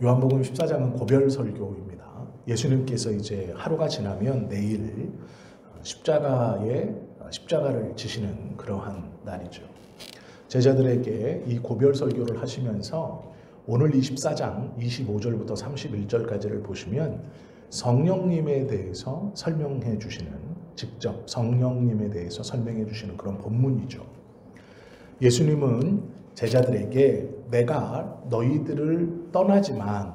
요한복음 14장은 고별 설교입니다. 예수님께서 이제 하루가 지나면 내일 십자가를 지시는 그러한 날이죠. 제자들에게 이 고별 설교를 하시면서 오늘 24장 25절부터 31절까지를 보시면 성령님에 대해서 설명해 주시는, 직접 성령님에 대해서 설명해 주시는 그런 본문이죠. 예수님은 제자들에게 내가 너희들을 떠나지만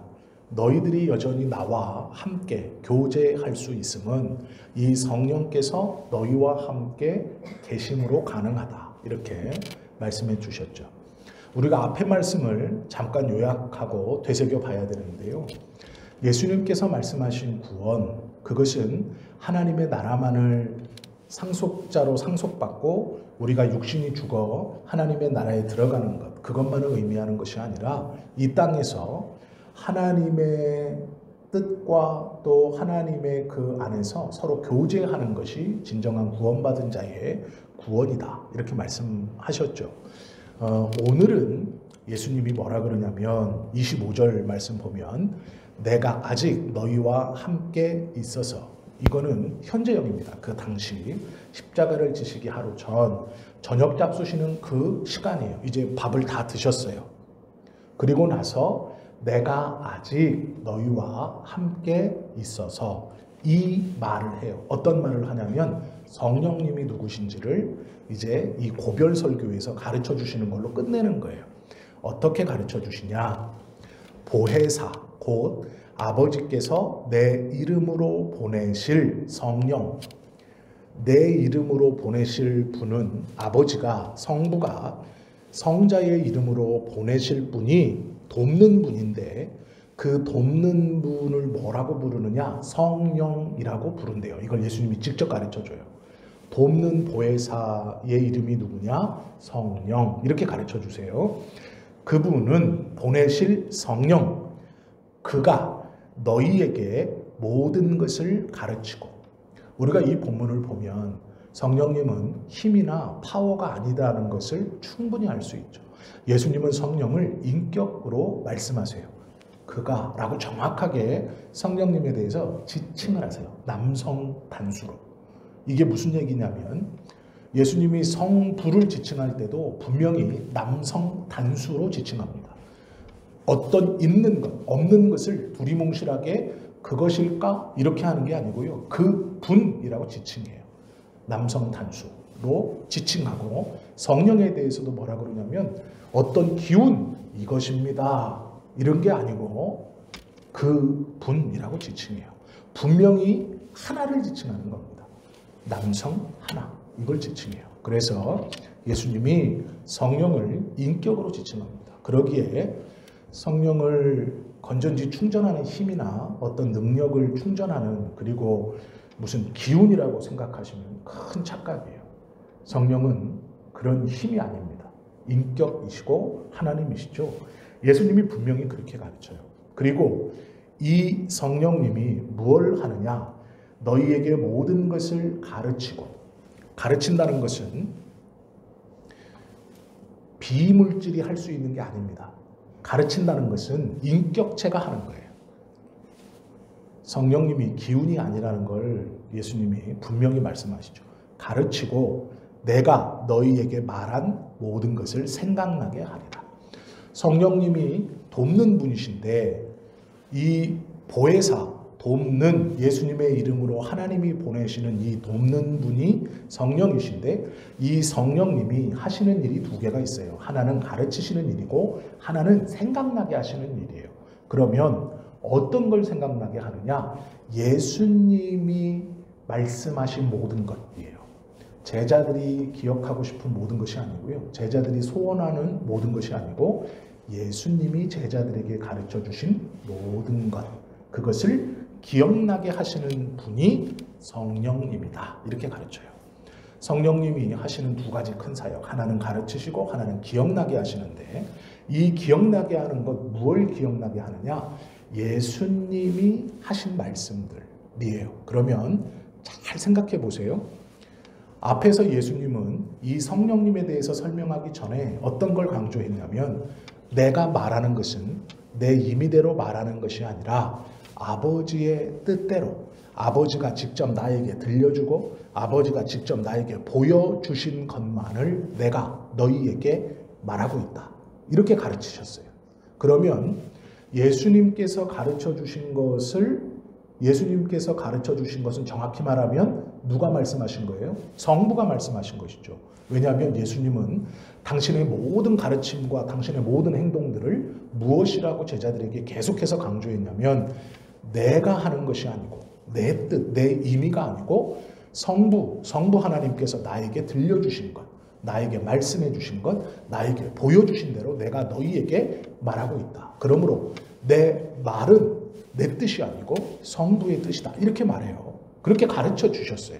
너희들이 여전히 나와 함께 교제할 수 있음은 이 성령께서 너희와 함께 계심으로 가능하다, 이렇게 말씀해 주셨죠. 우리가 앞에 말씀을 잠깐 요약하고 되새겨 봐야 되는데요. 예수님께서 말씀하신 구원, 그것은 하나님의 나라만을 상속자로 상속받고 우리가 육신이 죽어 하나님의 나라에 들어가는 것, 그것만을 의미하는 것이 아니라 이 땅에서 하나님의 뜻과 또 하나님의 그 안에서 서로 교제하는 것이 진정한 구원받은 자의 구원이다, 이렇게 말씀하셨죠. 오늘은 예수님이 뭐라 그러냐면 25절 말씀 보면 내가 아직 너희와 함께 있어서, 이거는 현재형입니다. 그 당시 십자가를 지시기 하루 전 저녁 잡수시는 그 시간이에요. 이제 밥을 다 드셨어요. 그리고 나서 내가 아직 너희와 함께 있어서 이 말을 해요. 어떤 말을 하냐면 성령님이 누구신지를 이제 이 고별 설교에서 가르쳐 주시는 걸로 끝내는 거예요. 어떻게 가르쳐 주시냐? 보혜사, 곧 아버지께서 내 이름으로 보내실 성령, 내 이름으로 보내실 분은 아버지가, 성부가 성자의 이름으로 보내실 분이 돕는 분인데, 그 돕는 분을 뭐라고 부르느냐? 성령이라고 부른대요. 이걸 예수님이 직접 가르쳐줘요. 돕는 보혜사의 이름이 누구냐? 성령. 이렇게 가르쳐주세요. 그분은 보내실 성령, 그가 너희에게 모든 것을 가르치고, 우리가 이 본문을 보면 성령님은 힘이나 파워가 아니다라는 것을 충분히 알 수 있죠. 예수님은 성령을 인격으로 말씀하세요. 그가 라고 정확하게 성령님에 대해서 지칭을 하세요. 남성 단수로. 이게 무슨 얘기냐면 예수님이 성부를 지칭할 때도 분명히 남성 단수로 지칭합니다. 어떤 있는 것, 없는 것을 두리뭉실하게 그것일까? 이렇게 하는 게 아니고요. 그 분이라고 지칭해요. 남성 단수로 지칭하고, 성령에 대해서도 뭐라 그러냐면 어떤 기운, 이것입니다, 이런 게 아니고 그 분이라고 지칭해요. 분명히 하나를 지칭하는 겁니다. 남성 하나, 이걸 지칭해요. 그래서 예수님이 성령을 인격으로 지칭합니다. 그러기에 성령을 건전지 충전하는 힘이나 어떤 능력을 충전하는, 그리고 무슨 기운이라고 생각하시면 큰 착각이에요. 성령은 그런 힘이 아닙니다. 인격이시고 하나님이시죠. 예수님이 분명히 그렇게 가르쳐요. 그리고 이 성령님이 무엇을 하느냐? 너희에게 모든 것을 가르치고, 가르친다는 것은 비물질이 할 수 있는 게 아닙니다. 가르친다는 것은 인격체가 하는 거예요. 성령님이 기운이 아니라는 걸 예수님이 분명히 말씀하시죠. 가르치고 내가 너희에게 말한 모든 것을 생각나게 하리라. 성령님이 돕는 분이신데, 이 보혜사, 돕는, 예수님의 이름으로 하나님이 보내시는 이 돕는 분이 성령이신데, 이 성령님이 하시는 일이 두 개가 있어요. 하나는 가르치시는 일이고 하나는 생각나게 하시는 일이에요. 그러면 어떤 걸 생각나게 하느냐? 예수님이 말씀하신 모든 것이에요. 제자들이 기억하고 싶은 모든 것이 아니고요. 제자들이 소원하는 모든 것이 아니고 예수님이 제자들에게 가르쳐 주신 모든 것, 그것을 기억나게 하시는 분이 성령님이다, 이렇게 가르쳐요. 성령님이 하시는 두 가지 큰 사역, 하나는 가르치시고 하나는 기억나게 하시는데, 이 기억나게 하는 것, 무엇을 기억나게 하느냐? 예수님이 하신 말씀들이에요. 그러면 잘 생각해 보세요. 앞에서 예수님은 이 성령님에 대해서 설명하기 전에 어떤 걸 강조했냐면 내가 말하는 것은 내 임의대로 말하는 것이 아니라 아버지의 뜻대로, 아버지가 직접 나에게 들려주고 아버지가 직접 나에게 보여주신 것만을 내가 너희에게 말하고 있다. 이렇게 가르치셨어요. 그러면 예수님께서 가르쳐 주신 것은 정확히 말하면 누가 말씀하신 거예요? 성부가 말씀하신 것이죠. 왜냐하면 예수님은 당신의 모든 가르침과 당신의 모든 행동들을 무엇이라고 제자들에게 계속해서 강조했냐면 내가 하는 것이 아니고 내 뜻, 내 임의가 아니고 성부 하나님께서 나에게 들려주신 것, 나에게 말씀해 주신 것, 나에게 보여주신 대로 내가 너희에게 말하고 있다. 그러므로 내 말은 내 뜻이 아니고 성부의 뜻이다. 이렇게 말해요. 그렇게 가르쳐 주셨어요.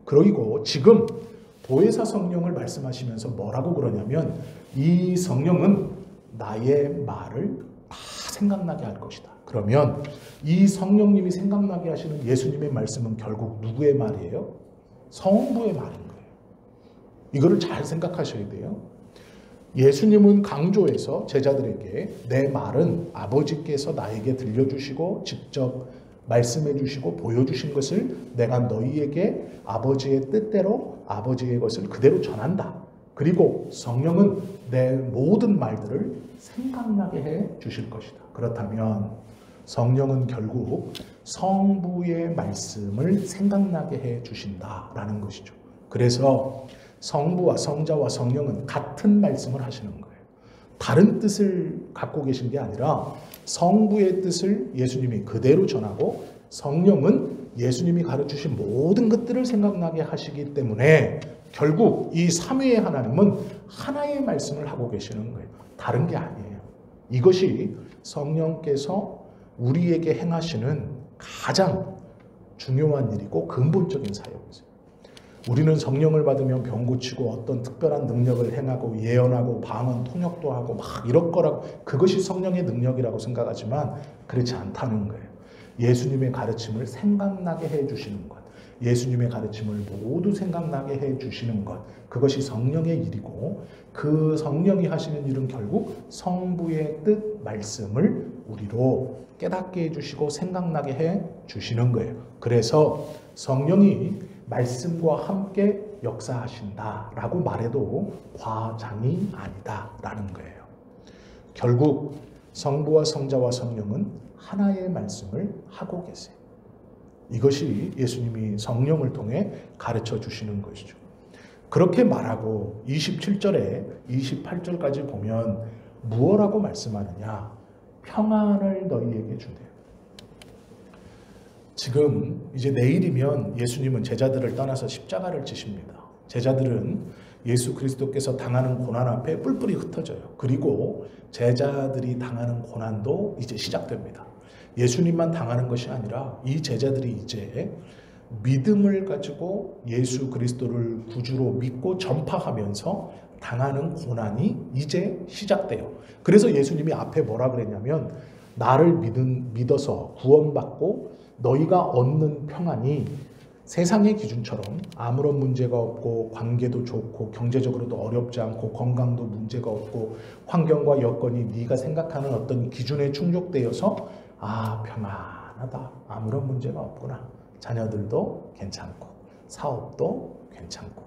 그리고 지금 보혜사 성령을 말씀하시면서 뭐라고 그러냐면 이 성령은 나의 말을 다 생각나게 할 것이다. 그러면 이 성령님이 생각나게 하시는 예수님의 말씀은 결국 누구의 말이에요? 성부의 말인 거예요. 이거를 잘 생각하셔야 돼요. 예수님은 강조해서 제자들에게 내 말은 아버지께서 나에게 들려주시고 직접 말씀해 주시고 보여주신 것을 내가 너희에게 아버지의 뜻대로 아버지의 것을 그대로 전한다. 그리고 성령은 내 모든 말들을 생각나게 해 주실 것이다. 그렇다면 성령은 결국 성부의 말씀을 생각나게 해 주신다라는 것이죠. 그래서 성부와 성자와 성령은 같은 말씀을 하시는 거예요. 다른 뜻을 갖고 계신 게 아니라 성부의 뜻을 예수님이 그대로 전하고 성령은 예수님이 가르치신 모든 것들을 생각나게 하시기 때문에 결국 이 삼위의 하나님은 하나의 말씀을 하고 계시는 거예요. 다른 게 아니에요. 이것이 성령께서 우리에게 행하시는 가장 중요한 일이고 근본적인 사역이죠. 우리는 성령을 받으면 병 고치고 어떤 특별한 능력을 행하고 예언하고 방언 통역도 하고 막 이럴 거라고, 그것이 성령의 능력이라고 생각하지만 그렇지 않다는 거예요. 예수님의 가르침을 생각나게 해주시는 것, 예수님의 가르침을 모두 생각나게 해주시는 것, 그것이 성령의 일이고 그 성령이 하시는 일은 결국 성부의 뜻, 말씀을 우리로 깨닫게 해주시고 생각나게 해주시는 거예요. 그래서 성령이 말씀과 함께 역사하신다라고 말해도 과장이 아니다라는 거예요. 결국 성부와 성자와 성령은 하나의 말씀을 하고 계세요. 이것이 예수님이 성령을 통해 가르쳐 주시는 것이죠. 그렇게 말하고 27절에 28절까지 보면 무엇라고 말씀하느냐? 평안을 너희에게 주네요. 지금 이제 내일이면 예수님은 제자들을 떠나서 십자가를 지십니다. 제자들은 예수 그리스도께서 당하는 고난 앞에 뿔뿔이 흩어져요. 그리고 제자들이 당하는 고난도 이제 시작됩니다. 예수님만 당하는 것이 아니라 이 제자들이 이제 믿음을 가지고 예수 그리스도를 구주로 믿고 전파하면서 당하는 고난이 이제 시작돼요. 그래서 예수님이 앞에 뭐라 그랬냐면 나를 믿어서 구원받고 너희가 얻는 평안이 세상의 기준처럼 아무런 문제가 없고 관계도 좋고 경제적으로도 어렵지 않고 건강도 문제가 없고 환경과 여건이 네가 생각하는 어떤 기준에 충족되어서 아 평안하다, 아무런 문제가 없구나, 자녀들도 괜찮고 사업도 괜찮고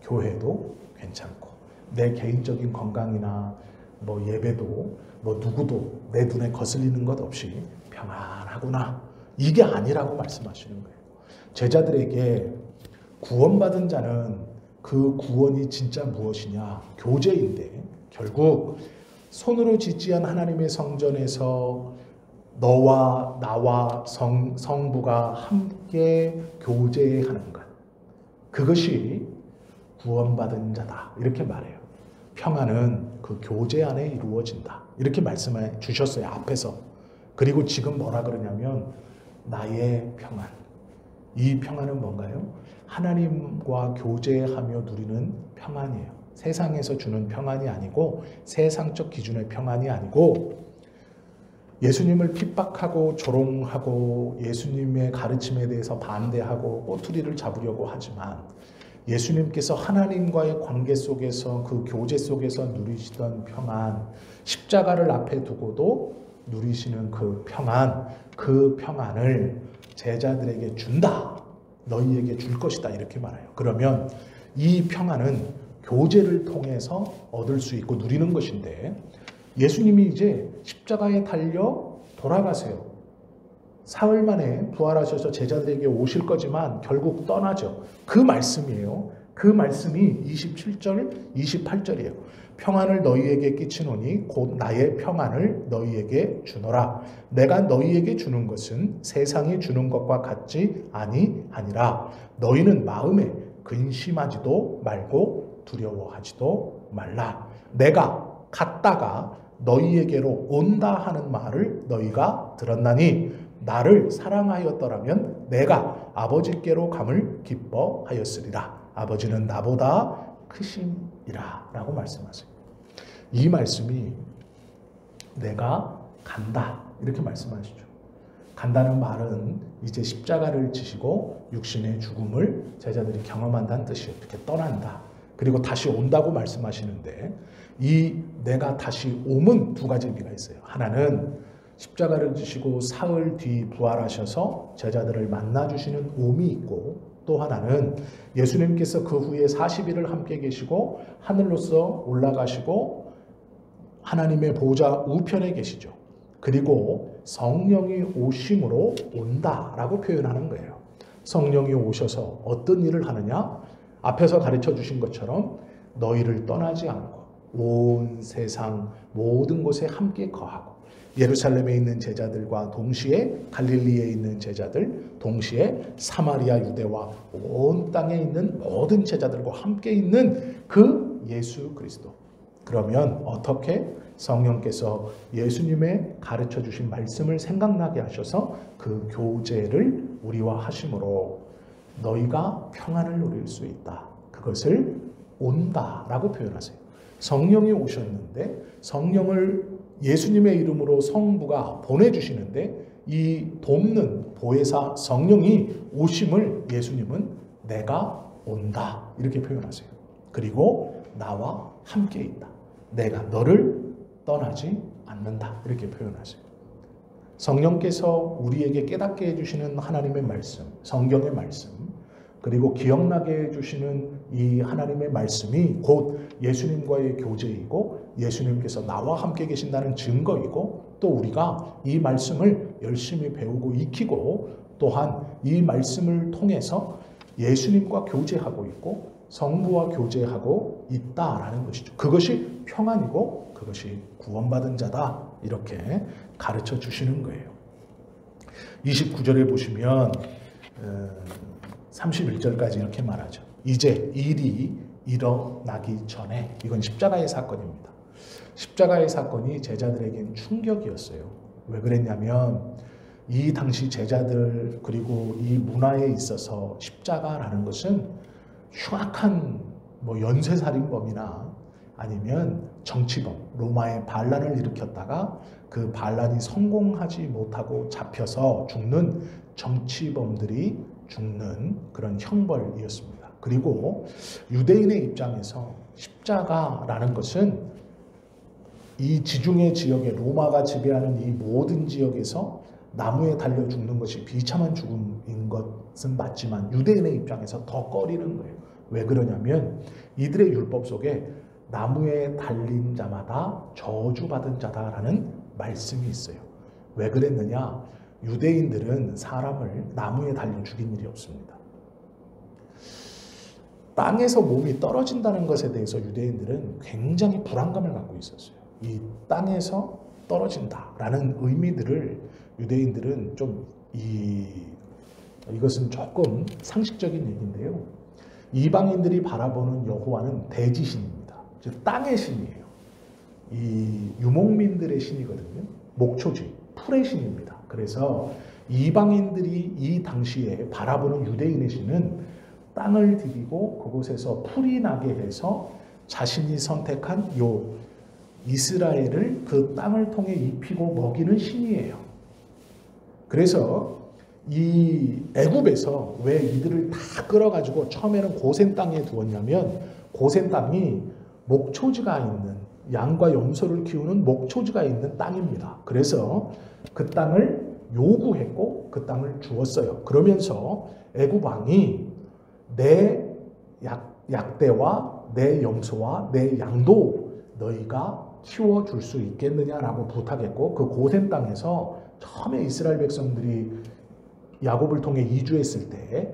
교회도 괜찮고 내 개인적인 건강이나 뭐 예배도 뭐 누구도 내 눈에 거슬리는 것 없이 평안하구나, 이게 아니라고 말씀하시는 거예요. 제자들에게 구원받은 자는 그 구원이 진짜 무엇이냐? 교제인데 결국 손으로 짓지한 하나님의 성전에서 너와 나와 성부가 함께 교제하는 것, 그것이 구원받은 자다, 이렇게 말해요. 평안은 그 교제 안에 이루어진다, 이렇게 말씀해 주셨어요, 앞에서. 그리고 지금 뭐라 그러냐면 나의 평안. 이 평안은 뭔가요? 하나님과 교제하며 누리는 평안이에요. 세상에서 주는 평안이 아니고 세상적 기준의 평안이 아니고 예수님을 핍박하고 조롱하고 예수님의 가르침에 대해서 반대하고 꼬투리를 잡으려고 하지만 예수님께서 하나님과의 관계 속에서 그 교제 속에서 누리시던 평안, 십자가를 앞에 두고도 누리시는 그 평안을 제자들에게 준다. 너희에게 줄 것이다. 이렇게 말해요. 그러면 이 평안은 교제를 통해서 얻을 수 있고 누리는 것인데 예수님이 이제 십자가에 달려 돌아가세요. 사흘 만에 부활하셔서 제자들에게 오실 거지만 결국 떠나죠. 그 말씀이에요. 그 말씀이 27절, 28절이에요. 평안을 너희에게 끼치노니 곧 나의 평안을 너희에게 주노라. 내가 너희에게 주는 것은 세상이 주는 것과 같지 아니하니라. 너희는 마음에 근심하지도 말고 두려워하지도 말라. 내가 갔다가 너희에게로 온다 하는 말을 너희가 들었나니 나를 사랑하였더라면 내가 아버지께로 감을 기뻐하였으리라. 아버지는 나보다 크심이라 라고 말씀하세요. 이 말씀이 내가 간다 이렇게 말씀하시죠. 간다는 말은 이제 십자가를 지시고 육신의 죽음을 제자들이 경험한다는 뜻이에요. 이렇게 떠난다. 그리고 다시 온다고 말씀하시는데 이 내가 다시 옴은 두 가지 의미가 있어요. 하나는 십자가를 지시고 사흘 뒤 부활하셔서 제자들을 만나주시는 옴이 있고 또 하나는 예수님께서 그 후에 40일을 함께 계시고 하늘로서 올라가시고 하나님의 보좌 우편에 계시죠. 그리고 성령이 오심으로 온다라고 표현하는 거예요. 성령이 오셔서 어떤 일을 하느냐? 앞에서 가르쳐 주신 것처럼 너희를 떠나지 않고 온 세상 모든 곳에 함께 거하고 예루살렘에 있는 제자들과 동시에 갈릴리에 있는 제자들, 동시에 사마리아 유대와 온 땅에 있는 모든 제자들과 함께 있는 그 예수 그리스도. 그러면 어떻게 성령께서 예수님의 가르쳐 주신 말씀을 생각나게 하셔서 그 교제를 우리와 하심으로 너희가 평안을 누릴 수 있다. 그것을 온다라고 표현하세요. 성령이 오셨는데 성령을 예수님의 이름으로 성부가 보내주시는데 이 돕는 보혜사 성령이 오심을 예수님은 내가 온다 이렇게 표현하세요. 그리고 나와 함께 있다. 내가 너를 떠나지 않는다 이렇게 표현하세요. 성령께서 우리에게 깨닫게 해주시는 하나님의 말씀, 성경의 말씀, 그리고 기억나게 해주시는 이 하나님의 말씀이 곧 예수님과의 교제이고 예수님께서 나와 함께 계신다는 증거이고 또 우리가 이 말씀을 열심히 배우고 익히고 또한 이 말씀을 통해서 예수님과 교제하고 있고 성부와 교제하고 있다라는 것이죠. 그것이 평안이고 그것이 구원받은 자다 이렇게 가르쳐 주시는 거예요. 29절에 보시면 31절까지 이렇게 말하죠. 이제 일이 일어나기 전에 이건 십자가의 사건입니다. 십자가의 사건이 제자들에겐 충격이었어요. 왜 그랬냐면 이 당시 제자들 그리고 이 문화에 있어서 십자가라는 것은 흉악한 연쇄살인범이나 아니면 정치범, 로마의 반란을 일으켰다가 그 반란이 성공하지 못하고 잡혀서 죽는 정치범들이 죽는 그런 형벌이었습니다. 그리고 유대인의 입장에서 십자가라는 것은 이 지중해 지역에 로마가 지배하는 이 모든 지역에서 나무에 달려 죽는 것이 비참한 죽음인 것은 맞지만 유대인의 입장에서 더 꺼리는 거예요. 왜 그러냐면 이들의 율법 속에 나무에 달린 자마다 저주받은 자다라는 말씀이 있어요. 왜 그랬느냐? 유대인들은 사람을 나무에 달려 죽인 일이 없습니다. 땅에서 몸이 떨어진다는 것에 대해서 유대인들은 굉장히 불안감을 갖고 있었어요. 이 땅에서 떨어진다라는 의미들을 유대인들은 이것은 조금 상식적인 얘기인데요. 이방인들이 바라보는 여호와는 대지신입니다. 즉 땅의 신이에요. 이 유목민들의 신이거든요. 목초지, 풀의 신입니다. 그래서 이방인들이 이 당시에 바라보는 유대인의 신은 땅을 디디고 그곳에서 풀이 나게 해서 자신이 선택한 요 이스라엘을 그 땅을 통해 입히고 먹이는 신이에요. 그래서 이 애굽에서 왜 이들을 다 끌어가지고 처음에는 고센 땅에 두었냐면 고센 땅이 목초지가 있는 양과 염소를 키우는 목초지가 있는 땅입니다. 그래서 그 땅을 요구했고 그 땅을 주었어요. 그러면서 애굽 왕이 내 약대와 내 염소와 내 양도 너희가 키워줄 수 있겠느냐라고 부탁했고 그 고센 땅에서 처음에 이스라엘 백성들이 야곱을 통해 이주했을 때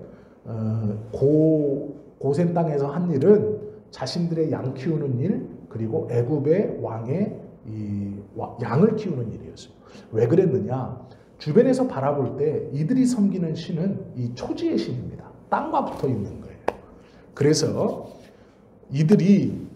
고센 땅에서 한 일은 자신들의 양 키우는 일 그리고 애굽의 왕의 이 양을 키우는 일이었어요. 왜 그랬느냐? 주변에서 바라볼 때 이들이 섬기는 신은 이 초지의 신입니다. 땅과 붙어 있는 거예요. 그래서 이들이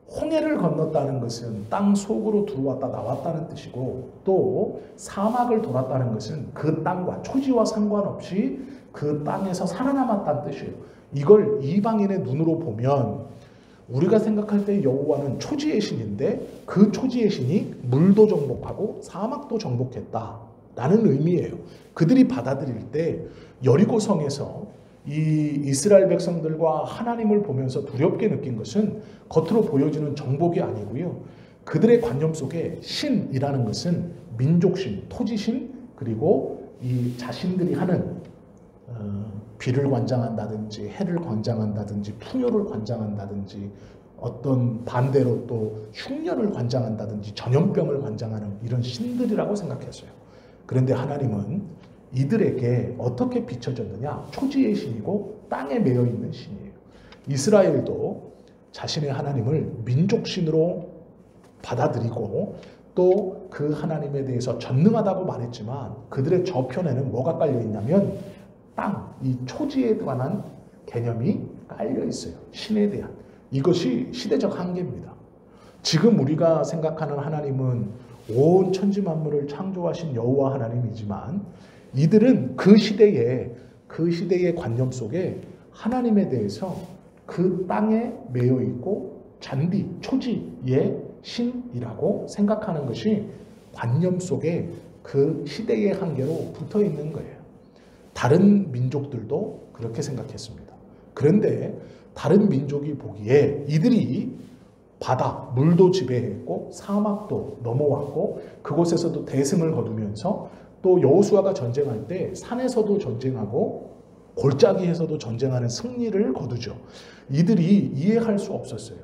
홍해를 건넜다는 것은 땅 속으로 들어왔다 나왔다는 뜻이고 또 사막을 돌았다는 것은 그 땅과 초지와 상관없이 그 땅에서 살아남았다는 뜻이에요. 이걸 이방인의 눈으로 보면 우리가 생각할 때 여호와는 초지의 신인데 그 초지의 신이 물도 정복하고 사막도 정복했다라는 의미예요. 그들이 받아들일 때 여리고성에서 이 이스라엘 백성들과 하나님을 보면서 두렵게 느낀 것은 겉으로 보여지는 정복이 아니고요. 그들의 관념 속에 신이라는 것은 민족신, 토지신 그리고 이 자신들이 하는 비를 관장한다든지 해를 관장한다든지 풍요를 관장한다든지 어떤 반대로 또 흉년을 관장한다든지 전염병을 관장하는 이런 신들이라고 생각했어요. 그런데 하나님은 이들에게 어떻게 비춰졌느냐? 초지의 신이고 땅에 매여 있는 신이에요. 이스라엘도 자신의 하나님을 민족신으로 받아들이고 또 그 하나님에 대해서 전능하다고 말했지만 그들의 저편에는 뭐가 깔려 있냐면 땅, 이 초지에 관한 개념이 깔려 있어요. 신에 대한. 이것이 시대적 한계입니다. 지금 우리가 생각하는 하나님은 온 천지 만물을 창조하신 여호와 하나님이지만 이들은 그 시대의 관념 속에 하나님에 대해서 그 땅에 매여 있고 잔디, 초지의 신이라고 생각하는 것이 관념 속에 그 시대의 한계로 붙어 있는 거예요. 다른 민족들도 그렇게 생각했습니다. 그런데 다른 민족이 보기에 이들이 바다, 물도 지배했고 사막도 넘어왔고 그곳에서도 대승을 거두면서 또 여호수아가 전쟁할 때 산에서도 전쟁하고 골짜기에서도 전쟁하는 승리를 거두죠. 이들이 이해할 수 없었어요.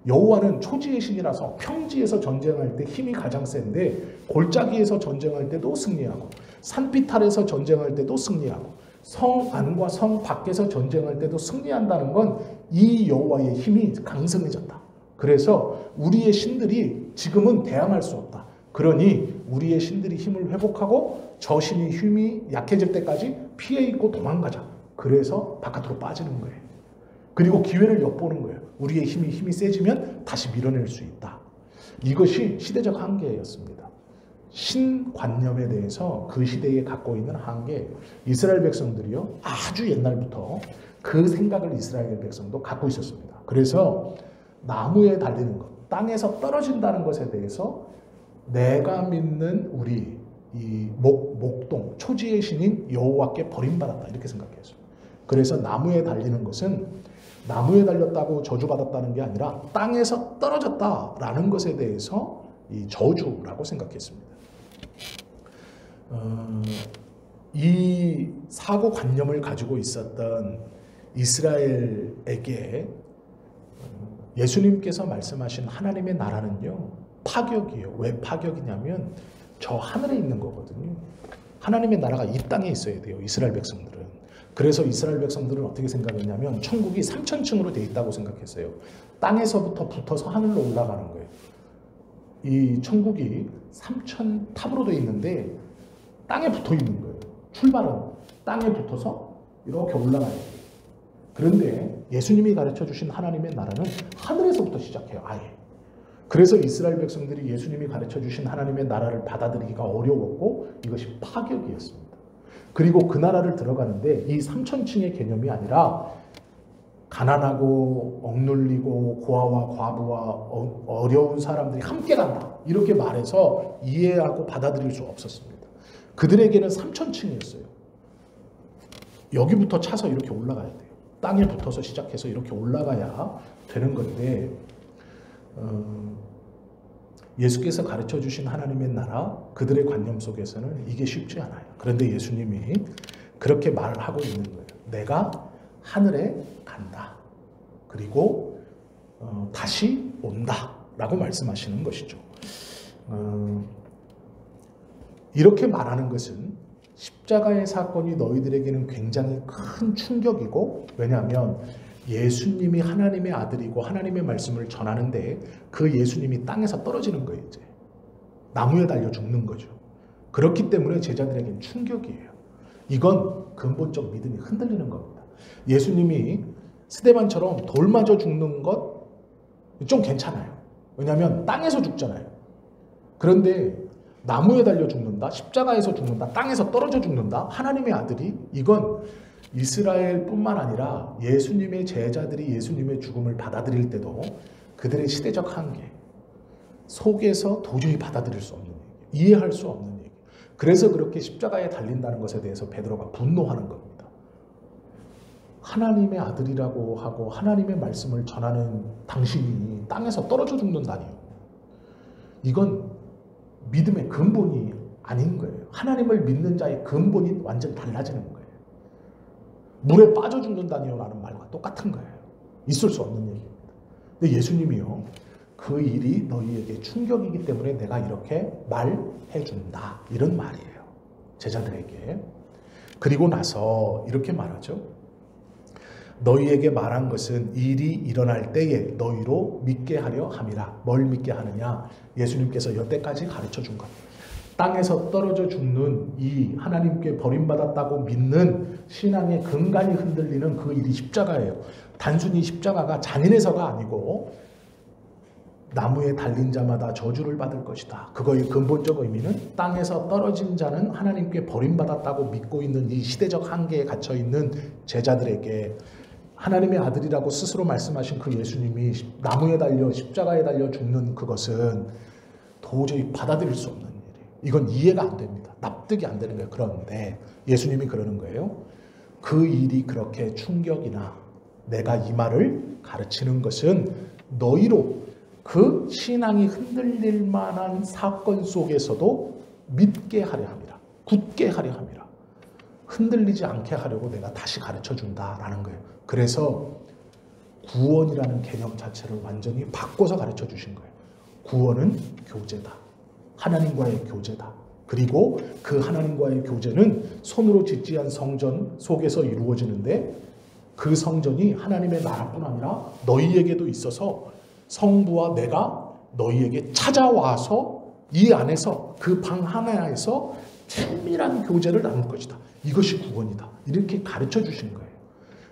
여호와는 초지의 신이라서 평지에서 전쟁할 때 힘이 가장 센데 골짜기에서 전쟁할 때도 승리하고 산빛 아래서 전쟁할 때도 승리하고 성 안과 성 밖에서 전쟁할 때도 승리한다는 건 이 여호와의 힘이 강성해졌다. 그래서 우리의 신들이 지금은 대항할 수 없다. 그러니 우리의 신들이 힘을 회복하고 저 신이 힘이 약해질 때까지 피해 있고 도망가자. 그래서 바깥으로 빠지는 거예요. 그리고 기회를 엿보는 거예요. 우리의 힘이 세지면 다시 밀어낼 수 있다. 이것이 시대적 한계였습니다. 신관념에 대해서 그 시대에 갖고 있는 한계. 이스라엘 백성들이요 아주 옛날부터 그 생각을 이스라엘 백성도 갖고 있었습니다. 그래서 나무에 달리는 것, 땅에서 떨어진다는 것에 대해서 내가 믿는 우리 이 목동 초지의 신인 여호와께 버림받았다 이렇게 생각했어요. 그래서 나무에 달리는 것은 나무에 달렸다고 저주받았다는 게 아니라 땅에서 떨어졌다라는 것에 대해서 이 저주라고 생각했습니다. 이 사고관념을 가지고 있었던 이스라엘에게 예수님께서 말씀하신 하나님의 나라는요 파격이에요. 왜 파격이냐면 저 하늘에 있는 거거든요. 하나님의 나라가 이 땅에 있어야 돼요. 이스라엘 백성들은. 그래서 이스라엘 백성들은 어떻게 생각했냐면 천국이 3000층으로 되어 있다고 생각했어요. 땅에서부터 붙어서 하늘로 올라가는 거예요. 이 천국이 3000탑으로 되어 있는데 땅에 붙어 있는 거예요. 출발은 땅에 붙어서 이렇게 올라가야 돼요. 그런데 예수님이 가르쳐 주신 하나님의 나라는 하늘에서부터 시작해요. 아예. 그래서 이스라엘 백성들이 예수님이 가르쳐 주신 하나님의 나라를 받아들이기가 어려웠고 이것이 파격이었습니다. 그리고 그 나라를 들어가는데 이 3000층의 개념이 아니라 가난하고 억눌리고 고아와 과부와 어려운 사람들이 함께 간다. 이렇게 말해서 이해하고 받아들일 수 없었습니다. 그들에게는 3000층이었어요. 여기부터 차서 이렇게 올라가야 돼요. 땅에 붙어서 시작해서 이렇게 올라가야 되는 건데 예수께서 가르쳐 주신 하나님의 나라, 그들의 관념 속에서는 이게 쉽지 않아요. 그런데 예수님이 그렇게 말을 하고 있는 거예요. 내가 하늘에 간다. 그리고 다시 온다. 라고 말씀하시는 것이죠. 이렇게 말하는 것은 십자가의 사건이 너희들에게는 굉장히 큰 충격이고, 왜냐하면 예수님이 하나님의 아들이고 하나님의 말씀을 전하는데 그 예수님이 땅에서 떨어지는 거예요. 이제 나무에 달려 죽는 거죠. 그렇기 때문에 제자들에게는 충격이에요. 이건 근본적 믿음이 흔들리는 겁니다. 예수님이 스데반처럼 돌 맞아 죽는 것 좀 괜찮아요. 왜냐하면 땅에서 죽잖아요. 그런데 나무에 달려 죽는다, 십자가에서 죽는다, 땅에서 떨어져 죽는다, 하나님의 아들이, 이건 이스라엘뿐만 아니라 예수님의 제자들이 예수님의 죽음을 받아들일 때도 그들의 시대적 한계 속에서 도저히 받아들일 수 없는 얘기, 이해할 수 없는 얘기. 그래서 그렇게 십자가에 달린다는 것에 대해서 베드로가 분노하는 겁니다. 하나님의 아들이라고 하고 하나님의 말씀을 전하는 당신이 땅에서 떨어져 죽는다니요. 이건 믿음의 근본이 아닌 거예요. 하나님을 믿는 자의 근본이 완전 달라지는 거예요. 물에 빠져 죽는다니요 라는 말과 똑같은 거예요. 있을 수 없는 얘기입니다. 근데 예수님이요, 그 일이 너희에게 충격이기 때문에 내가 이렇게 말해준다, 이런 말이에요. 제자들에게. 그리고 나서 이렇게 말하죠. 너희에게 말한 것은 일이 일어날 때에 너희로 믿게 하려 함이라. 뭘 믿게 하느냐? 예수님께서 여태까지 가르쳐 준 것. 땅에서 떨어져 죽는 이 하나님께 버림받았다고 믿는 신앙의 근간이 흔들리는 그 일이 십자가예요. 단순히 십자가가 잔인해서가 아니고 나무에 달린 자마다 저주를 받을 것이다. 그거의 근본적 의미는 땅에서 떨어진 자는 하나님께 버림받았다고 믿고 있는 이 시대적 한계에 갇혀 있는 제자들에게 하나님의 아들이라고 스스로 말씀하신 그 예수님이 나무에 달려 십자가에 달려 죽는 그것은 도저히 받아들일 수 없는 일이에요. 이건 이해가 안 됩니다. 납득이 안 되는 거예요. 그런데 예수님이 그러는 거예요. 그 일이 그렇게 충격이나 내가 이 말을 가르치는 것은 너희로 그 신앙이 흔들릴 만한 사건 속에서도 믿게 하려 함이라. 굳게 하려 함이라. 흔들리지 않게 하려고 내가 다시 가르쳐 준다라는 거예요. 그래서 구원이라는 개념 자체를 완전히 바꿔서 가르쳐 주신 거예요. 구원은 교제다. 하나님과의 교제다. 그리고 그 하나님과의 교제는 손으로 짓지 않은 성전 속에서 이루어지는데 그 성전이 하나님의 나라뿐 아니라 너희에게도 있어서 성부와 내가 너희에게 찾아와서 이 안에서 그 방 하나에서 친밀한 교제를 나눌 것이다. 이것이 구원이다. 이렇게 가르쳐 주신 거예요.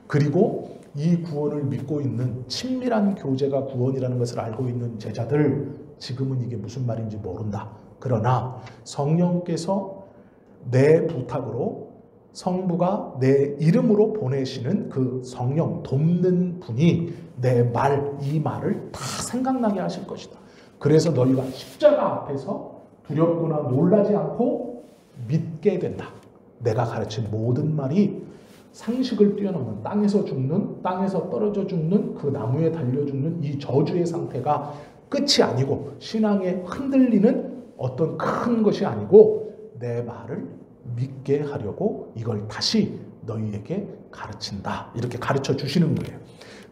그리고 이 구원을 믿고 있는 친밀한 교제가 구원이라는 것을 알고 있는 제자들, 지금은 이게 무슨 말인지 모른다. 그러나 성령께서 내 부탁으로 성부가 내 이름으로 보내시는 그 성령 돕는 분이 내 말, 이 말을 다 생각나게 하실 것이다. 그래서 너희가 십자가 앞에서 두렵거나 놀라지 않고 믿게 된다. 내가 가르친 모든 말이 상식을 뛰어넘는 땅에서 죽는, 땅에서 떨어져 죽는 그 나무에 달려 죽는 이 저주의 상태가 끝이 아니고 신앙에 흔들리는 어떤 큰 것이 아니고 내 말을 믿게 하려고 이걸 다시 너희에게 가르친다. 이렇게 가르쳐 주시는 거예요.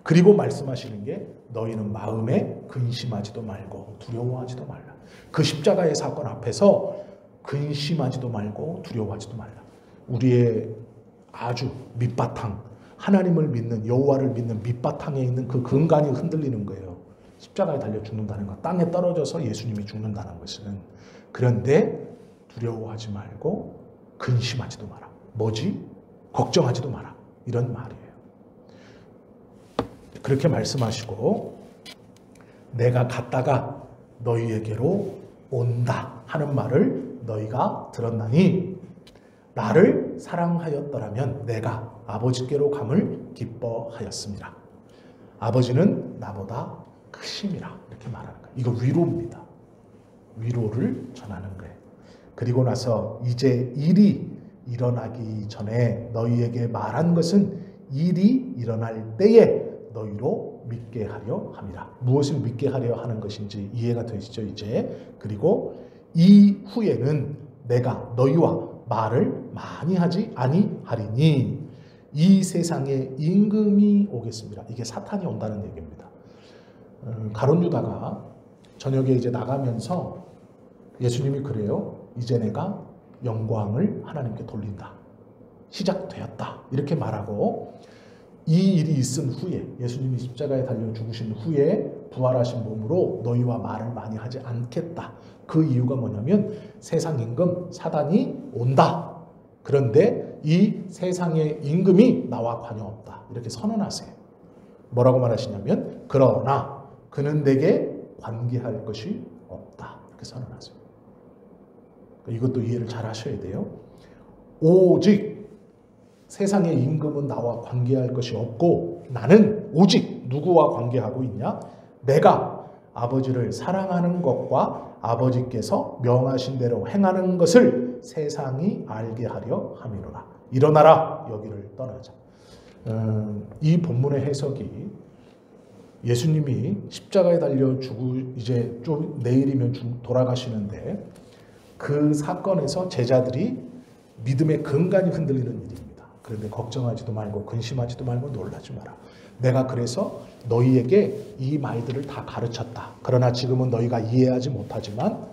그리고 말씀하시는 게 너희는 마음에 근심하지도 말고 두려워하지도 말라. 그 십자가의 사건 앞에서 근심하지도 말고 두려워하지도 말라. 우리의 아주 밑바탕, 하나님을 믿는, 여호와를 믿는 밑바탕에 있는 그 근간이 흔들리는 거예요. 십자가에 달려 죽는다는 것, 땅에 떨어져서 예수님이 죽는다는 것은. 그런데 두려워하지 말고 근심하지도 마라. 뭐지? 걱정하지도 마라. 이런 말이에요. 그렇게 말씀하시고 내가 갔다가 너희에게로 온다 하는 말을 너희가 들었나니 나를 사랑하였더라면 내가 아버지께로 감을 기뻐하였습니다. 아버지는 나보다 크심이라 이렇게 말하는 거예요. 이거 위로입니다. 위로를 전하는 거예요. 그리고 나서 이제 일이 일어나기 전에 너희에게 말한 것은 일이 일어날 때에 너희로 믿게 하려 함이라. 무엇을 믿게 하려 하는 것인지 이해가 되시죠 이제. 그리고 이후에는 내가 너희와 말을 많이 하지 아니하리니 이 세상에 임금이 오겠습니다. 이게 사탄이 온다는 얘기입니다. 가룟 유다가 저녁에 이제 나가면서 예수님이 그래요. 이제 내가 영광을 하나님께 돌린다. 시작되었다. 이렇게 말하고 이 일이 있은 후에 예수님이 십자가에 달려 죽으신 후에 부활하신 몸으로 너희와 말을 많이 하지 않겠다. 그 이유가 뭐냐면 세상 임금 사단이 온다. 그런데 이 세상의 임금이 나와 관여없다. 이렇게 선언하세요. 뭐라고 말하시냐면 그러나 그는 내게 관계할 것이 없다. 이렇게 선언하세요. 이것도 이해를 잘 하셔야 돼요. 오직 세상의 임금은 나와 관계할 것이 없고 나는 오직 누구와 관계하고 있냐? 내가 아버지를 사랑하는 것과 아버지께서 명하신 대로 행하는 것을 세상이 알게 하려 함이로라. 일어나라 여기를 떠나자. 이 본문의 해석이 예수님이 십자가에 달려 이제 좀 내일이면 돌아가시는데 그 사건에서 제자들이 믿음의 근간이 흔들리는 일입니다. 그런데 걱정하지도 말고 근심하지도 말고 놀라지 마라. 내가 그래서 너희에게 이 말들을 다 가르쳤다. 그러나 지금은 너희가 이해하지 못하지만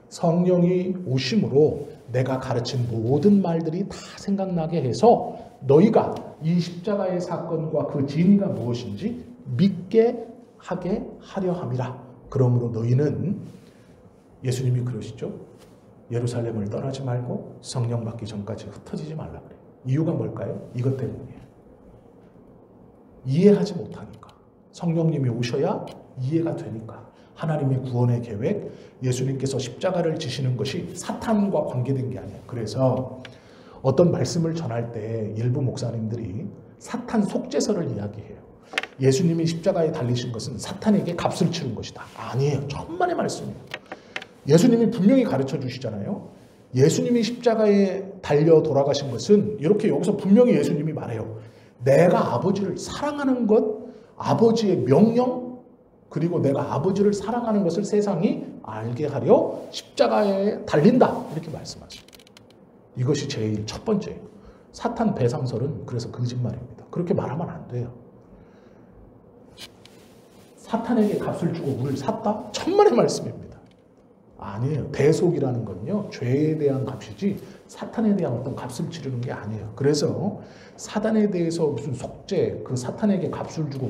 성령이 오심으로 내가 가르친 모든 말들이 다 생각나게 해서 너희가 이 십자가의 사건과 그 진리가 무엇인지 믿게 하게 하려 함이라. 그러므로 너희는 예수님이 그러시죠. 예루살렘을 떠나지 말고 성령 받기 전까지 흩어지지 말라 그래요. 이유가 뭘까요? 이것 때문이에요. 이해하지 못하니까. 성령님이 오셔야 이해가 되니까. 하나님의 구원의 계획, 예수님께서 십자가를 지시는 것이 사탄과 관계된 게 아니에요. 그래서 어떤 말씀을 전할 때 일부 목사님들이 사탄 속죄서를 이야기해요. 예수님이 십자가에 달리신 것은 사탄에게 값을 치른 것이다. 아니에요. 천만의 말씀이에요. 예수님이 분명히 가르쳐 주시잖아요. 예수님이 십자가에 달려 돌아가신 것은 이렇게 여기서 분명히 예수님이 말해요. 내가 아버지를 사랑하는 것, 아버지의 명령, 그리고 내가 아버지를 사랑하는 것을 세상이 알게 하려 십자가에 달린다. 이렇게 말씀하시죠. 이것이 제일 첫 번째예요. 사탄 배상설은 그래서 거짓말입니다. 그렇게 말하면 안 돼요. 사탄에게 값을 주고 우리를 샀다? 천만의 말씀입니다. 아니에요. 대속이라는 건요. 죄에 대한 값이지 사탄에 대한 어떤 값을 치르는 게 아니에요. 그래서 사단에 대해서 무슨 속죄, 그 사탄에게 값을 주고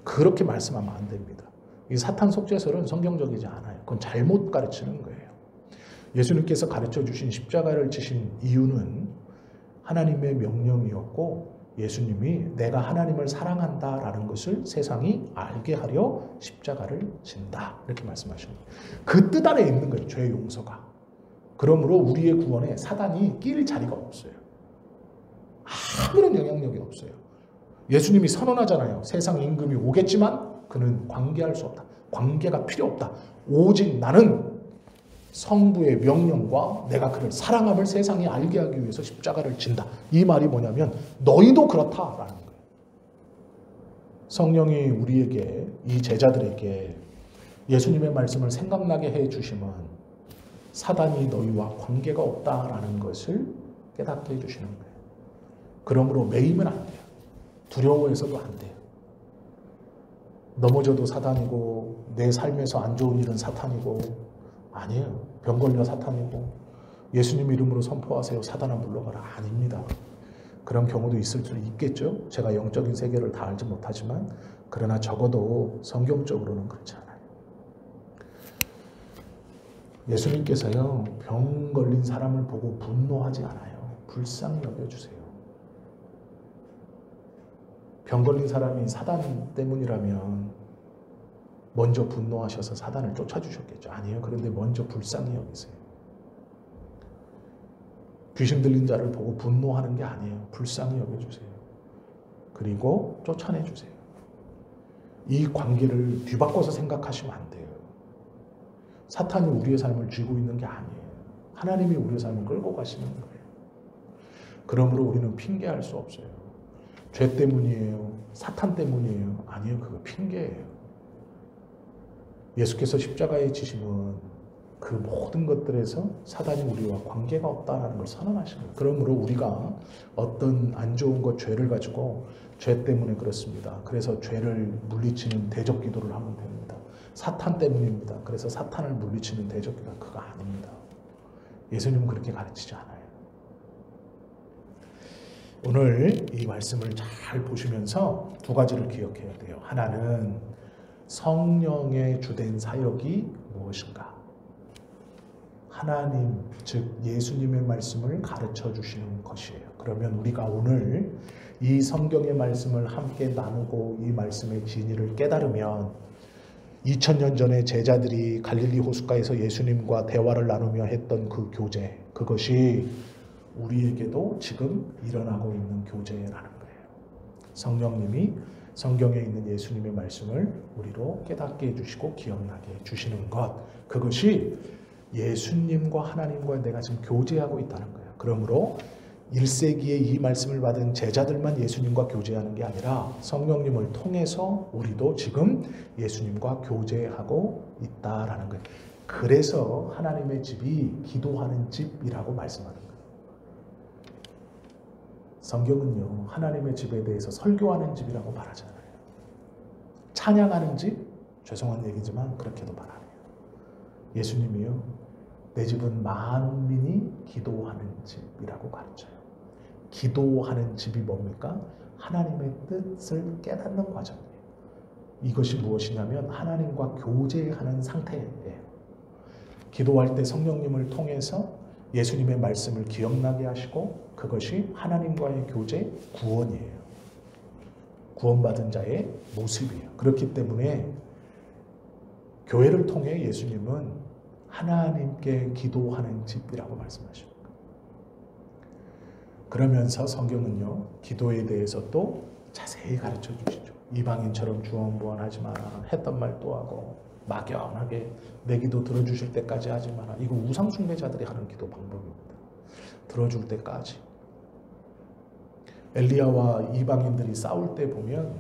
그렇게 말씀하면 안 됩니다. 이 사탄 속죄설은 성경적이지 않아요. 그건 잘못 가르치는 거예요. 예수님께서 가르쳐 주신 십자가를 지신 이유는 하나님의 명령이었고 예수님이 내가 하나님을 사랑한다라는 것을 세상이 알게 하려 십자가를 진다. 이렇게 말씀하시는 거예요. 그 뜻 안에 있는 거예요. 죄의 용서가. 그러므로 우리의 구원에 사단이 낄 자리가 없어요. 아무런 영향력이 없어요. 예수님이 선언하잖아요. 세상 임금이 오겠지만 그는 관계할 수 없다. 관계가 필요 없다. 오직 나는 성부의 명령과 내가 그를 사랑함을 세상에 알게 하기 위해서 십자가를 진다. 이 말이 뭐냐면 너희도 그렇다라는 거예요. 성령이 우리에게, 이 제자들에게 예수님의 말씀을 생각나게 해주시면 사단이 너희와 관계가 없다라는 것을 깨닫게 해주시는 거예요. 그러므로 매이면 안 돼요. 두려워해서도 안 돼요. 넘어져도 사탄이고 내 삶에서 안 좋은 일은 사탄이고 아니에요. 병 걸려 사탄이고 예수님 이름으로 선포하세요. 사단아 물러가라. 아닙니다. 그런 경우도 있을 수 있겠죠. 제가 영적인 세계를 다 알지 못하지만 그러나 적어도 성경적으로는 그렇지 않아요. 예수님께서요. 병 걸린 사람을 보고 분노하지 않아요. 불쌍히 여겨주세요. 병 걸린 사람이 사단 때문이라면 먼저 분노하셔서 사단을 쫓아주셨겠죠. 아니에요. 그런데 먼저 불쌍히 여기세요. 귀신 들린 자를 보고 분노하는 게 아니에요. 불쌍히 여겨주세요. 그리고 쫓아내주세요. 이 관계를 뒤바꿔서 생각하시면 안 돼요. 사탄이 우리의 삶을 쥐고 있는 게 아니에요. 하나님이 우리의 삶을 끌고 가시는 거예요. 그러므로 우리는 핑계할 수 없어요. 죄 때문이에요. 사탄 때문이에요. 아니요, 그거 핑계예요. 예수께서 십자가에 지심은 그 모든 것들에서 사단이 우리와 관계가 없다는 걸 선언하신 거예요. 그러므로 우리가 어떤 안 좋은 것, 죄를 가지고 죄 때문에 그렇습니다. 그래서 죄를 물리치는 대적 기도를 하면 됩니다. 사탄 때문입니다. 그래서 사탄을 물리치는 대적 기도, 그거 아닙니다. 예수님은 그렇게 가르치지 않아요. 오늘 이 말씀을 잘 보시면서 두 가지를 기억해야 돼요. 하나는 성령의 주된 사역이 무엇인가? 하나님, 즉 예수님의 말씀을 가르쳐 주시는 것이에요. 그러면 우리가 오늘 이 성경의 말씀을 함께 나누고 이 말씀의 진리를 깨달으면 2000년 전에 제자들이 갈릴리 호숫가에서 예수님과 대화를 나누며 했던 그 교제, 그것이 우리에게도 지금 일어나고 있는 교제라는 거예요. 성령님이 성경에 있는 예수님의 말씀을 우리로 깨닫게 해주시고 기억나게 해주시는 것, 그것이 예수님과 하나님과 내가 지금 교제하고 있다는 거예요. 그러므로 1세기에 이 말씀을 받은 제자들만 예수님과 교제하는 게 아니라 성령님을 통해서 우리도 지금 예수님과 교제하고 있다라는 거예요. 그래서 하나님의 집이 기도하는 집이라고 말씀하는 거예요. 성경은요, 하나님의 집에 대해서 설교하는 집이라고 말하잖아요. 찬양하는 집, 죄송한 얘기지만 그렇게도 말하네요. 예수님이요, 내 집은 만민이 기도하는 집이라고 가르쳐요. 기도하는 집이 뭡니까? 하나님의 뜻을 깨닫는 과정이에요. 이것이 무엇이냐면 하나님과 교제하는 상태예요. 기도할 때 성령님을 통해서 예수님의 말씀을 기억나게 하시고 그것이 하나님과의 교제, 구원이에요. 구원받은 자의 모습이에요. 그렇기 때문에 교회를 통해 예수님은 하나님께 기도하는 집이라고 말씀하십니다. 그러면서 성경은요, 기도에 대해서 또 자세히 가르쳐 주시죠. 이방인처럼 주원부원하지 마라. 했던 말 또 하고 막연하게 내 기도 들어주실 때까지 하지 마라. 이거 우상숭배자들이 하는 기도 방법입니다. 들어줄 때까지. 엘리야와 이방인들이 싸울 때 보면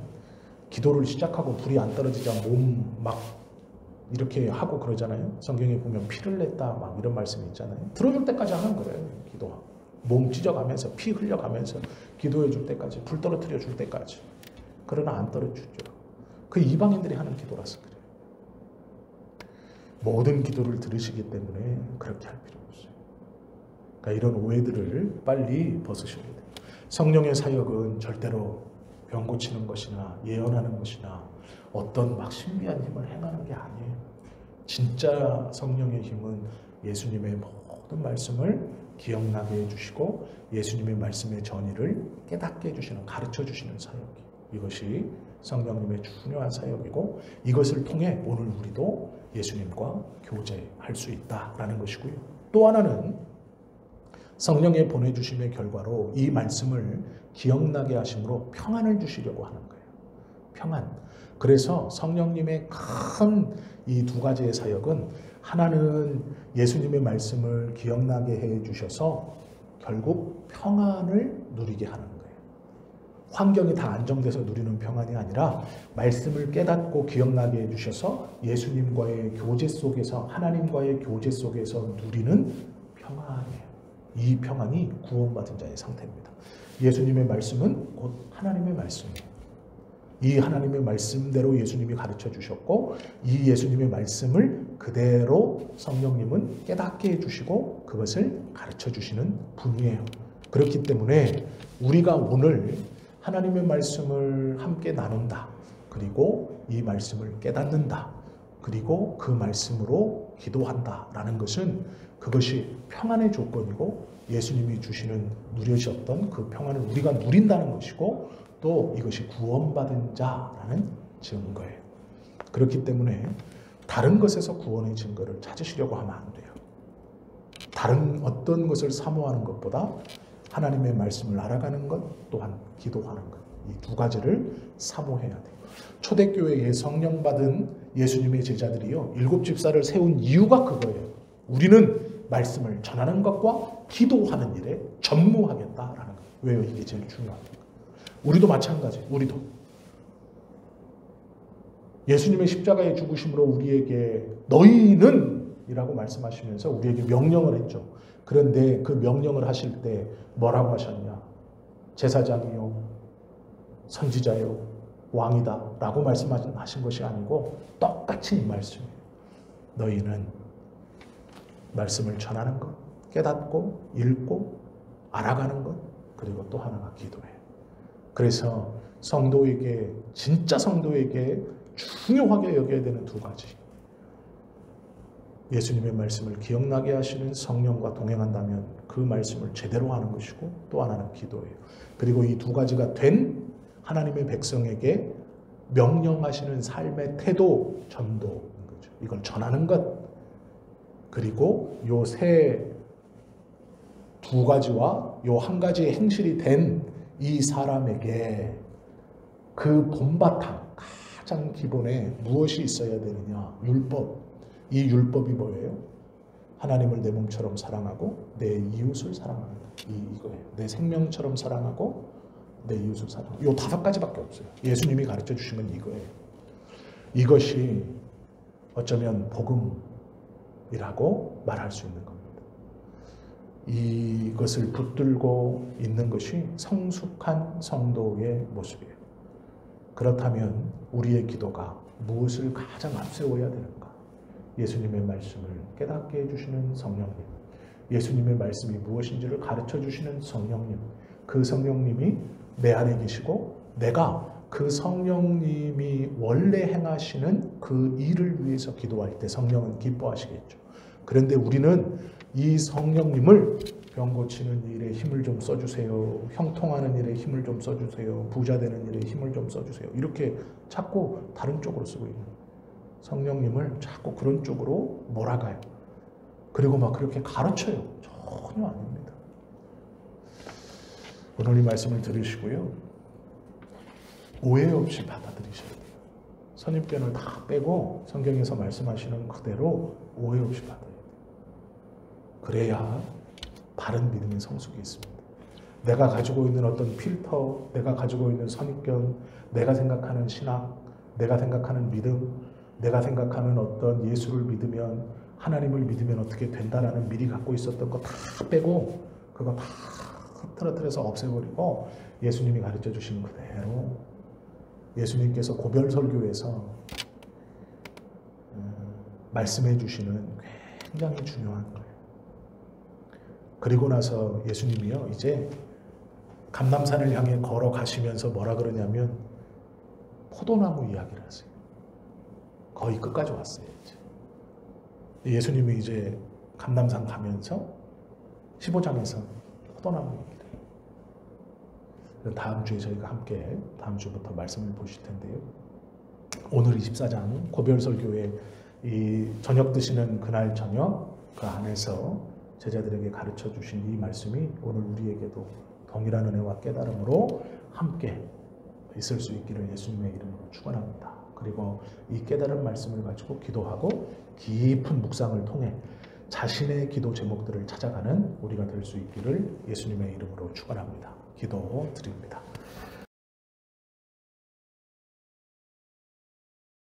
기도를 시작하고 불이 안 떨어지자 몸 막 이렇게 하고 그러잖아요. 성경에 보면 피를 냈다 막 이런 말씀이 있잖아요. 들어줄 때까지 하는 거예요. 기도하고. 몸 찢어가면서 피 흘려가면서 기도해 줄 때까지, 불 떨어뜨려 줄 때까지. 그러나 안 떨어주죠. 그 이방인들이 하는 기도라서 그래요. 모든 기도를 들으시기 때문에 그렇게 할 필요 없어요. 그러니까 이런 오해들을 빨리 벗으셔야 돼요. 성령의 사역은 절대로 병 고치는 것이나 예언하는 것이나 어떤 막 신비한 힘을 행하는 게 아니에요. 진짜 성령의 힘은 예수님의 모든 말씀을 기억나게 해주시고 예수님의 말씀의 전의를 깨닫게 해주시는, 가르쳐 주시는 사역이에요. 이것이 성령님의 중요한 사역이고 이것을 통해 오늘 우리도 예수님과 교제할 수 있다라는 것이고요. 또 하나는 성령의 보내주심의 결과로 이 말씀을 기억나게 하심으로 평안을 주시려고 하는 거예요. 평안. 그래서 성령님의 큰 이 두 가지의 사역은 하나는 예수님의 말씀을 기억나게 해 주셔서 결국 평안을 누리게 하는 거예요. 환경이 다 안정돼서 누리는 평안이 아니라 말씀을 깨닫고 기억나게 해 주셔서 예수님과의 교제 속에서, 하나님과의 교제 속에서 누리는 평안이에요. 이 평안이 구원받은 자의 상태입니다. 예수님의 말씀은 곧 하나님의 말씀이에요. 이 하나님의 말씀대로 예수님이 가르쳐 주셨고 이 예수님의 말씀을 그대로 성령님은 깨닫게 해주시고 그것을 가르쳐 주시는 분이에요. 그렇기 때문에 우리가 오늘 하나님의 말씀을 함께 나눈다. 그리고 이 말씀을 깨닫는다. 그리고 그 말씀으로 기도한다라는 것은 그것이 평안의 조건이고 예수님이 주시는 누려주셨던 그 평안을 우리가 누린다는 것이고 또 이것이 구원받은 자라는 증거예요. 그렇기 때문에 다른 것에서 구원의 증거를 찾으시려고 하면 안 돼요. 다른 어떤 것을 사모하는 것보다 하나님의 말씀을 알아가는 것 또한 기도하는 것, 이 두 가지를 사모해야 돼요. 초대교회에 성령 받은 예수님의 제자들이요 7 집사를 세운 이유가 그거예요. 우리는 말씀을 전하는 것과 기도하는 일에 전무하겠다라는 거예요. 왜요? 이게 제일 중요합니다. 우리도 마찬가지. 우리도 예수님의 십자가의 죽으심으로 우리에게 너희는 이라고 말씀하시면서 우리에게 명령을 했죠. 그런데 그 명령을 하실 때 뭐라고 하셨냐? 제사장이요, 선지자요, 왕이다 라고 말씀하신 것이 아니고 똑같이 이 말씀이에요. 너희는 말씀을 전하는 것, 깨닫고 읽고 알아가는 것, 그리고 또 하나가 기도예요. 그래서 성도에게, 진짜 성도에게 중요하게 여겨야 되는 두 가지. 예수님의 말씀을 기억나게 하시는 성령과 동행한다면 그 말씀을 제대로 하는 것이고, 또 하나는 기도예요. 그리고 이 두 가지가 된 하나님의 백성에게 명령하시는 삶의 태도, 전도인 거죠. 이걸 전하는 것. 그리고 요 세 두 가지와 요 한 가지의 행실이 된 이 사람에게 그 본바탕, 가장 기본에 무엇이 있어야 되느냐? 율법. 이 율법이 뭐예요? 하나님을 내 몸처럼 사랑하고 내 이웃을 사랑하는 이거예요. 내 생명처럼 사랑하고 내 이웃을 사랑하고. 요 5가지밖에 없어요. 예수님이 가르쳐 주신 건 이거예요. 이것이 어쩌면 복음이라고 말할 수 있는 겁니다. 이것을 붙들고 있는 것이 성숙한 성도의 모습이에요. 그렇다면 우리의 기도가 무엇을 가장 앞세워야 되는가? 예수님의 말씀을 깨닫게 해주시는 성령님, 예수님의 말씀이 무엇인지를 가르쳐 주시는 성령님, 그 성령님이 내 안에 계시고 내가 그 성령님이 원래 행하시는 그 일을 위해서 기도할 때 성령은 기뻐하시겠죠. 그런데 우리는 이 성령님을 병 고치는 일에 힘을 좀 써주세요. 형통하는 일에 힘을 좀 써주세요. 부자 되는 일에 힘을 좀 써주세요. 이렇게 자꾸 다른 쪽으로 쓰고 있는 거예요. 성령님을 자꾸 그런 쪽으로 몰아가요. 그리고 막 그렇게 가르쳐요. 전혀 아닙니다. 오늘 이 말씀을 들으시고요. 오해 없이 받아들이셔야 돼요. 선입견을 다 빼고 성경에서 말씀하시는 그대로 오해 없이 받아야 돼요. 그래야 바른 믿음의 성숙이 있습니다. 내가 가지고 있는 어떤 필터, 내가 가지고 있는 선입견, 내가 생각하는 신학, 내가 생각하는 믿음, 내가 생각하는 어떤 예수를 믿으면, 하나님을 믿으면 어떻게 된다라는 미리 갖고 있었던 거 다 빼고 그거 다 흐트러뜨려서 없애버리고 예수님이 가르쳐 주신 그대로 예수님께서 고별설교에서 말씀해 주시는 굉장히 중요한 거예요. 그리고 나서 예수님이요, 이제 감람산을 향해 걸어가시면서 뭐라 그러냐면 포도나무 이야기를 하세요. 거의 끝까지 왔어요. 이제. 예수님이 이제 감람산 가면서 15장에서 포도나무 얘기를 해요. 다음 주에 저희가 함께 다음 주부터 말씀을 보실 텐데요. 오늘 24장 고별설교의 이 저녁 드시는 그날 저녁 그 안에서 제자들에게 가르쳐 주신 이 말씀이 오늘 우리에게도 동일한 은혜와 깨달음으로 함께 있을 수 있기를 예수님의 이름으로 축원합니다. 그리고 이 깨달은 말씀을 가지고 기도하고 깊은 묵상을 통해 자신의 기도 제목들을 찾아가는 우리가 될 수 있기를 예수님의 이름으로 축원합니다. 기도 드립니다.